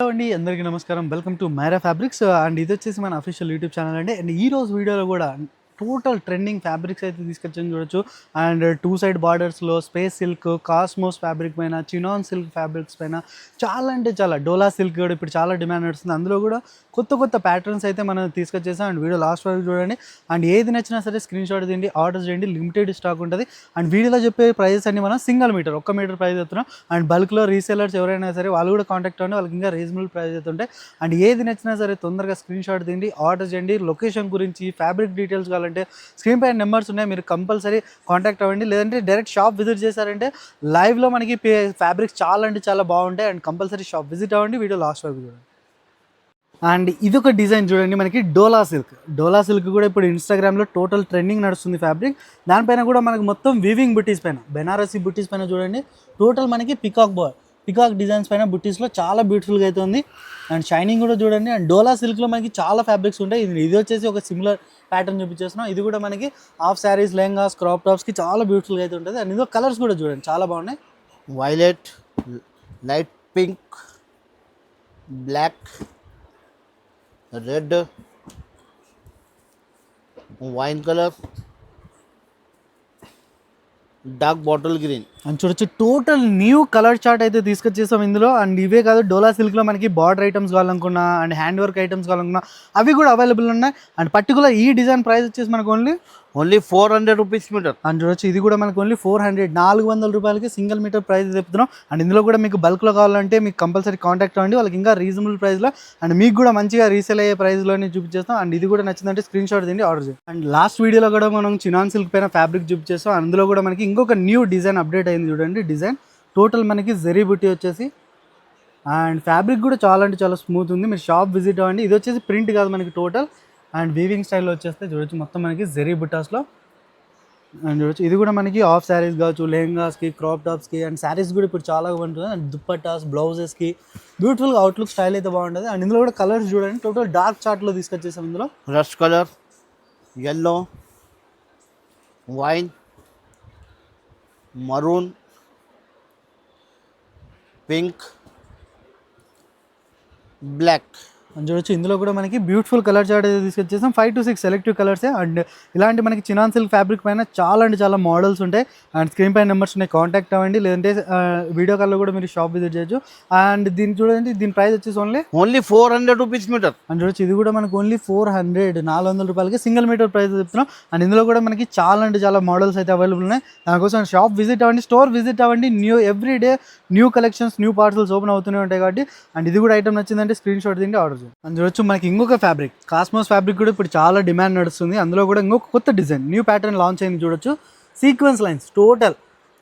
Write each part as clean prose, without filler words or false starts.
అండి అందరికీ నమస్కారం. Welcome to Maira fabrics and ఇది వచ్చేసి మన అఫీషియల్ యూట్యూబ్ ఛానల్ అండి. అండ్ ఈ రోజు వీడియోలో కూడా టోటల్ ట్రెండింగ్ ఫ్యాబ్రిక్స్ అయితే తీసుకొచ్చని చూడొచ్చు. అండ్ టూ సైడ్ బార్డర్స్లో స్పేస్ సిల్క్, కాస్మోస్ ఫ్యాబ్రిక్ పైన, చినాన్ సిల్క్ ఫ్యాబ్రిక్స్ పైన చాలా అంటే చాలా డోలా సిల్క్ కూడా ఇప్పుడు చాలా డిమాండ్ నడుస్తుంది. అందులో కూడా కొత్త కొత్త ప్యాటర్న్స్ అయితే మనం తీసుకొచ్చేసాం. అండ్ వీడియో లాస్ట్ వరకు చూడండి. అండ్ ఏది నచ్చినా సరే స్క్రీన్ షాట్ తీయండి, ఆర్డర్ చేయండి. లిమిటెడ్ స్టాక్ ఉంటుంది. అండ్ వీడియోలో చెప్పే ప్రైజెస్ అన్ని మనం సింగిల్ మీటర్, ఒక్క మీటర్ ప్రైస్ చెప్తున్నాం. అండ్ బల్క్లో రీసేలర్స్ ఎవరైనా సరే వాళ్ళు కూడా కాంటాక్ట్ అవ్వండి, వాళ్ళకి ఇంకా రీజనబుల్ ప్రైస్ అయితే ఉంటాయి. అండ్ ఏది నచ్చినా సరే తొందరగా స్క్రీన్ షాట్ తీయండి, ఆర్డర్ చేయండి. లొకేషన్ గురించి, ఫ్యాబ్రిక్ డీటెయిల్స్ కావాలంటే స్క్రీన్ పైన నెంబర్స్ ఉన్నాయి, మీరు కంపల్సరీ కాంటాక్ట్ అవ్వండి. లేదంటే డైరెక్ట్ షాప్ విజిట్ చేశారంటే లైవ్లో మనకి ఫ్యాబ్రిక్స్ చాలా అంటే చాలా బాగుంటాయి. అండ్ కంపల్సరీ షాప్ విజిట్ అవ్వండి. వీడియో లాస్ట్ వరకు చూడండి. అండ్ ఇదొక డిజైన్ చూడండి, మనకి డోలా సిల్క్. డోలా సిల్క్ కూడా ఇప్పుడు ఇన్స్టాగ్రామ్లో టోటల్ ట్రెండింగ్ నడుస్తుంది ఫ్యాబ్రిక్. దానిపైన కూడా మనకు మొత్తం వీవింగ్ బుట్టీస్ పైన, బెనారసీ బుట్టీస్ పైన చూడండి. టోటల్ మనకి పికాక్ డిజైన్స్ పైన బుట్టీస్లో చాలా బ్యూటిఫుల్గా అయితే ఉంది. అండ్ షైనింగ్ కూడా చూడండి. అండ్ డోలా సిల్క్లో మనకి చాలా ఫ్యాబ్రిక్స్ ఉంటాయి. ఇది వచ్చేసి ఒక సిమిలర్ ప్యాటర్న్ చూపించేస్తున్నాం. ఇది కూడా మనకి హాఫ్ శారీస్, లెహంగాస్, క్రాప్ టాప్స్కి చాలా బ్యూటిఫుల్గా అయితే ఉంటుంది. అండ్ ఇందులో కలర్స్ కూడా చూడండి చాలా బాగున్నాయి. Violet, light pink, black, red, wine colour, dark bottle green. అని చూడొచ్చు, టోటల్ న్యూ కలర్ చార్ట్ అయితే తీసుకొచ్చేసాం ఇందులో. అండ్ ఇవే కాదు, డోలా సిల్క్లో మనకి బార్డర్ ఐటమ్స్ కావాలనుకున్నా అండ్ హ్యాండ్ వర్క్ ఐటమ్స్ కావాలనుకున్నా అవి కూడా అవైలబుల్ ఉన్నాయి. అండ్ పర్టికులర్ ఈ డిజైన్ ప్రైస్ వచ్చేసి మనకు ఓన్లీ 400 రూపీస్ మీటర్. అండ్ చూడొచ్చు, ఇది కూడా మనకు ఓన్లీ 400, 400 రూపాయలకి సింగిల్ మీటర్ ప్రైస్ చెప్తున్నాం. అండ్ ఇందులో కూడా మీకు బల్క్లో కావాలంటే మీకు కంపల్సరీ కాంటాక్ట్ అవ్వండి, వాళ్ళకి ఇంకా రీజనబుల్ ప్రైస్లో అండ్ మీకు కూడా మంచిగా రీసేల్ అయ్యే ప్రైస్లోనే చూపించేస్తాం. అండ్ ఇది కూడా నచ్చిందంటే స్క్రీన్ షాట్ తిండి ఆర్డర్ చేయండి. అండ్ లాస్ట్ వీడియోలో కూడా మనం చినాన్ సిల్క్ పైన ఫ్యాబ్రిక్ చూపించేస్తాం. అందులో కూడా మనకి ఇంకొక న్యూ డిజైన్ అప్డేట్ అయింది చూడండి. డిజైన్ టోటల్ మనకి జరీ బుట్టి వచ్చేసి, అండ్ ఫ్యాబ్రిక్ కూడా చాలా అంటే చాలా స్మూత్ ఉంది. మీరు షాప్ విజిట్ అవ్వండి. ఇది వచ్చేసి ప్రింట్ కాదు మనకి టోటల్. అండ్ వీవింగ్ స్టైల్లో వచ్చేస్తే చూడొచ్చు, మొత్తం మనకి జరీ బుట్టాస్లో. అండ్ చూడొచ్చు, ఇది కూడా మనకి హాఫ్ శారీస్ కావచ్చు, లెహంగాస్కి, క్రాప్ టాప్స్కి అండ్ శారీస్ కూడా ఇప్పుడు చాలా బాగుంటుంది. అండ్ దుప్పటాస్, బ్లౌజెస్కి బ్యూటిఫుల్గా అవుట్లుక్ స్టైల్ అయితే బాగుంటుంది. అండ్ ఇందులో కూడా కలర్స్ చూడండి, టోటల్ డార్క్ చార్ట్లో తీసుకొచ్చేసాం. ఇందులో rust colour, yellow, wine, maroon, pink, black. అని చూడొచ్చు, ఇందులో కూడా మనకి బ్యూటిఫుల్ కలర్ చార్ట్ అయితే తీసుకొచ్చేసాం. 5 to 6 సెలెక్టివ్ కలర్సే. అండ్ ఇలాంటి మనకి చినాన్ సిల్క్ ఫ్యాబ్రిక్ పైన చాలా అంటే చాలా మోడల్స్ ఉంటాయి. అండ్ స్క్రీన్ పైన నెంబర్స్ ఉన్నాయి, కాంటాక్ట్ అవ్వండి. లేదంటే వీడియో కాల్లో కూడా మీరు షాప్ విజిట్ చేయొచ్చు. అండ్ దీన్ని చూడండి, దీని ప్రైస్ వచ్చేసి ఓన్లీ 400 రూపీస్ మీటర్. అండ్ చూడొచ్చు, ఇది కూడా మనకు ఓన్లీ 400, 400 రూపాయలకి సింగిల్ మీటర్ ప్రైస్ చెప్తున్నాం. అండ్ ఇందులో కూడా మనకి చాలా అంటే చాలా మోడల్స్ అయితే అవైలబుల్ ఉన్నాయి. దానికోసం షాప్ విజిట్ అవ్వండి, స్టోర్ విజిట్ అవ్వండి. Every day new collections, new parcels open అవుతూనే ఉంటాయి కాబట్టి. అండ్ ఇది కూడా ఐటమ్ నచ్చిందంటే స్క్రీన్ షాట్ తింటే ఆర్డర్ చేయండి. అండ్ చూడొచ్చు, మనకి ఇంకొక ఫ్యాబ్రిక్ కాస్మోస్ ఫ్యాబ్రిక్ కూడా ఇప్పుడు చాలా డిమాండ్ నడుస్తుంది. అందులో కూడా ఇంకొక కొత్త డిజైన్, న్యూ ప్యాటర్న్ లాంచ్ అయింది. చూడొచ్చు, సీక్వెన్స్ లైన్స్ టోటల్.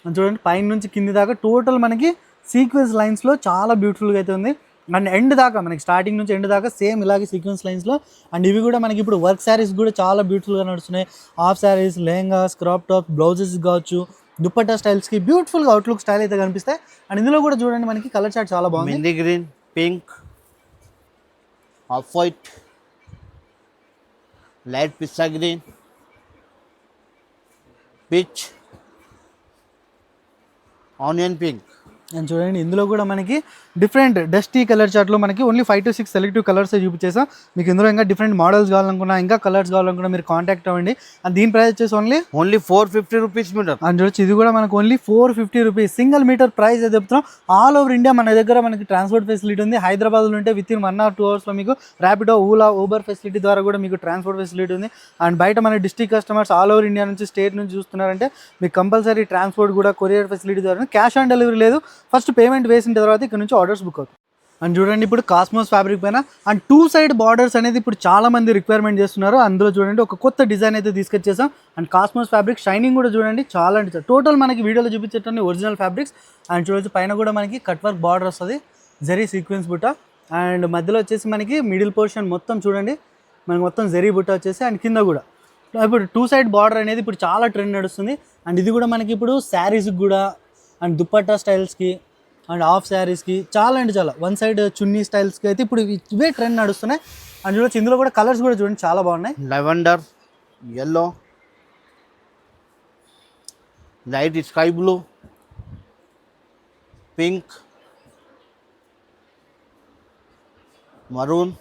అని చూడండి, పైన నుంచి కింది దాకా టోటల్ మనకి సీక్వెన్స్ లైన్స్లో చాలా బ్యూటిఫుల్గా అయితే ఉంది. అండ్ ఎండ్ దాకా మనకి స్టార్టింగ్ నుంచి ఎండ్ దాకా సేమ్ ఇలాగే సీక్వెన్స్ లైన్స్లో. అండ్ ఇవి కూడా మనకి ఇప్పుడు వర్క్ శారీస్ కూడా చాలా బ్యూటిఫుల్గా నడుస్తున్నాయి. Half saris, lehengas, crop top, blouses కావచ్చు, దుప్పట్టా స్టైల్స్కి బ్యూటిఫుల్గా అవుట్లుక్ స్టైల్ అయితే కనిపిస్తాయి. అండ్ ఇందులో కూడా చూడండి, మనకి కలర్ చార్ట్ చాలా బాగుంది. Mehndi green, pink, off white, light pista green, peach, onion pink. And చూడండి, ఇందులో కూడా మనకి డిఫరెంట్ డస్టీ కలర్ చార్ట్లో మనకి ఓన్లీ 5 to 6 సెలెక్టివ్ కలర్స్ చూపించేసాం. మీకు ఇందులో ఇంకా డిఫరెంట్ మోడల్స్ కావాలనుకున్నా, ఇంకా కలర్స్ కావాలనుకున్నా మీరు కాంటాక్ట్ అవ్వండి. అండ్ దీని ప్రైస్ వచ్చేసి ఓన్లీ 450 రూపీస్ మీటర్. అండ్ చూడొచ్చు, ఇది కూడా మనకు only 450 rupees single metre price అయితే చెప్తున్నాం. ఆల్ ఓవర్ ఇండియా మన దగ్గర మనకి ట్రాన్స్పోర్ట్ ఫెసిలిటీ ఉంది. హైదరాబాద్లో ఉంటే విత్ ఇన్ 1 or 2 అవర్స్లో మీకు ర్యాపిడో, ఓలా, ఊబర్ ఫెసిలిటీ ద్వారా కూడా మీకు ట్రాన్స్పోర్ట్ ఫెసిలిటీ ఉంది. అండ్ బయట మన district customers all over India నుంచి, స్టేట్ నుంచి చూస్తున్నారంటే మీకు కంపల్సరీ ట్రాన్స్పోర్ట్ కూడా కొరియర్ ఫెసిలిటీ ద్వారా. క్యాష్ ఆన్ డెలివరీ లేదు, ఫస్ట్ పేమెంట్ వేసిన తర్వాత ఇక్కడ నుంచి ఆర్డర్స్ బుక్ అవుతాయి. అండ్ చూడండి, ఇప్పుడు కాస్మోస్ ఫ్యాబ్రిక్ పైన అండ్ 2 సైడ్ బార్డర్స్ అనేది ఇప్పుడు చాలా మంది రిక్వైర్మెంట్ చేస్తున్నారు. అందులో చూడండి ఒక కొత్త డిజైన్ అయితే తీసుకొచ్చేసాం. అండ్ కాస్మోస్ ఫ్యాబ్రిక్ షైనింగ్ కూడా చూడండి చాలా అంటే టోటల్ మనకి వీడియోలో చూపించేటన్ని ఒరిజినల్ ఫ్యాబ్రిక్స్. అండ్ చూడొచ్చు, పైన కూడా మనకి కట్ వర్క్ బార్డర్ వస్తుంది, జరీ సీక్వెన్స్ బుట్ట. అండ్ మధ్యలో వచ్చేసి మనకి మిడిల్ పోర్షన్ మొత్తం చూడండి, మనకి మొత్తం జరీ బుట్ట వచ్చేసి. అండ్ కింద కూడా ఇప్పుడు 2 సైడ్ బార్డర్ అనేది ఇప్పుడు చాలా ట్రెండ్ నడుస్తుంది. అండ్ ఇది కూడా మనకి ఇప్పుడు శారీస్కి కూడా, అండ్ దుప్పట్టా స్టైల్స్కి, అండ్ హాఫ్ శారీస్కి చాలా అంటే చాలా, 1 సైడ్ చున్నీ స్టైల్స్కి అయితే ఇప్పుడు ఇవే ట్రెండ్ నడుస్తున్నాయి. అండ్ చూడొచ్చు, ఇందులో కూడా కలర్స్ కూడా చూడండి చాలా బాగున్నాయి. Lavender, yellow, light sky blue, pink, maroon,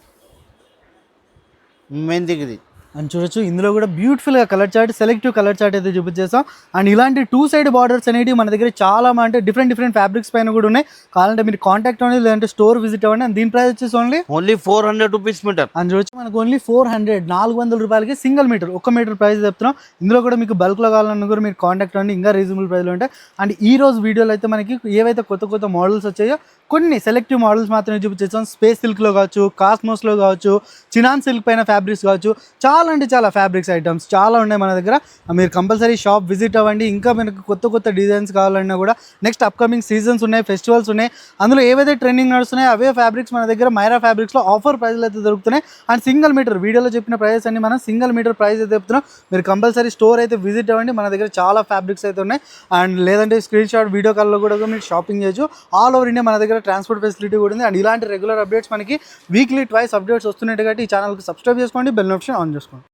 mehndi green. అని చూడొచ్చు ఇందులో కూడా బ్యూటిఫుల్గా colour chart, selective colour chart అయితే చూపించేస్తాం. అండ్ ఇలాంటి 2 సైడ్ బార్డర్స్ అనేవి మన దగ్గర చాలా అంటే డిఫరెంట్ ఫ్యాబ్రిక్స్ పైన కూడా ఉన్నాయి. కావాలంటే మీరు కాంటాక్ట్ అవ్వండి, లేదంటే స్టోర్ విజిట్ అవ్వండి. అండ్ దీని ప్రైస్ వచ్చేసి ఓన్లీ 400 rupees meter. అని చూడొచ్చు మనకు ఓన్లీ 400 రూపాయలకి సింగిల్ మీటర్, 1 మీటర్ ప్రైస్ చెప్తున్నాం. ఇందులో కూడా మీకు బల్క్లో కావాలన్నా కూడా మీరు కాంటాక్ట్ అవ్వండి, ఇంకా రీజనబుల్ ప్రైస్లో ఉంటాయి. అండ్ ఈ రోజు వీడియోలో అయితే మనకి ఏవైతే కొత్త మోడల్స్ వచ్చాయో కొన్ని సెలెక్టివ్ మోడల్స్ మాత్రమే చూపించేస్తాం. స్పేస్ సిల్క్లో కావచ్చు, కాస్మోస్లో కావచ్చు, చినాన్ సిల్క్ పైన ఫ్యాబ్రిక్స్ కావచ్చు, చాలా అంటే చాలా ఫ్యాబ్రిక్స్ ఐటమ్స్ చాలా ఉన్నాయి మన దగ్గర. మీరు కంపల్సరీ షాప్ విజిట్ అవ్వండి. ఇంకా మనకు కొత్త డిజైన్స్ కావాలన్నా కూడా నెక్స్ట్ అప్కమింగ్ సీజన్స్ ఉన్నాయి, ఫెస్టివల్స్ ఉన్నాయి. అందులో ఏవైతే ట్రెండింగ్ నడుస్తున్నాయో అవే ఫ్యాబ్రిక్స్ మన దగ్గర మైరా ఫ్యాబ్రిక్స్లో ఆఫర్ ప్రైస్లు అయితే దొరుకుతున్నాయి. అండ్ సింగిల్ మీటర్ వీడియోలో చెప్పిన ప్రైజెస్ అన్ని మనం సింగిల్ మీటర్ ప్రైస్ అయితే చెప్తున్నాం. మీరు కంపల్సరీ స్టోర్ అయితే విజిట్ అవ్వండి. మన దగ్గర చాలా ఫ్యాబ్రిక్స్ అయితే ఉన్నాయి. అండ్ లేదంటే స్క్రీన్ షాట్ వీడియో కాల్లో కూడా మీరు షాపింగ్ చేయొచ్చు. ఆల్ ఓవర్ ఇండియా మన దగ్గర ట్రాన్స్పోర్ట్ ఫెసిలిటీ కూడా ఉంది. అండ్ ఇలాంటి రెగ్యులర్ అప్డేట్స్ మనకి వీక్లీ ట్వైస్ అప్డేట్స్ వస్తున్నట్టు కాబట్టి ఈ ఛానల్కి సబ్స్క్రైబ్ చేసుకోండి, బెల్ ఆప్షన్ ఆన్ చేసుకోండి.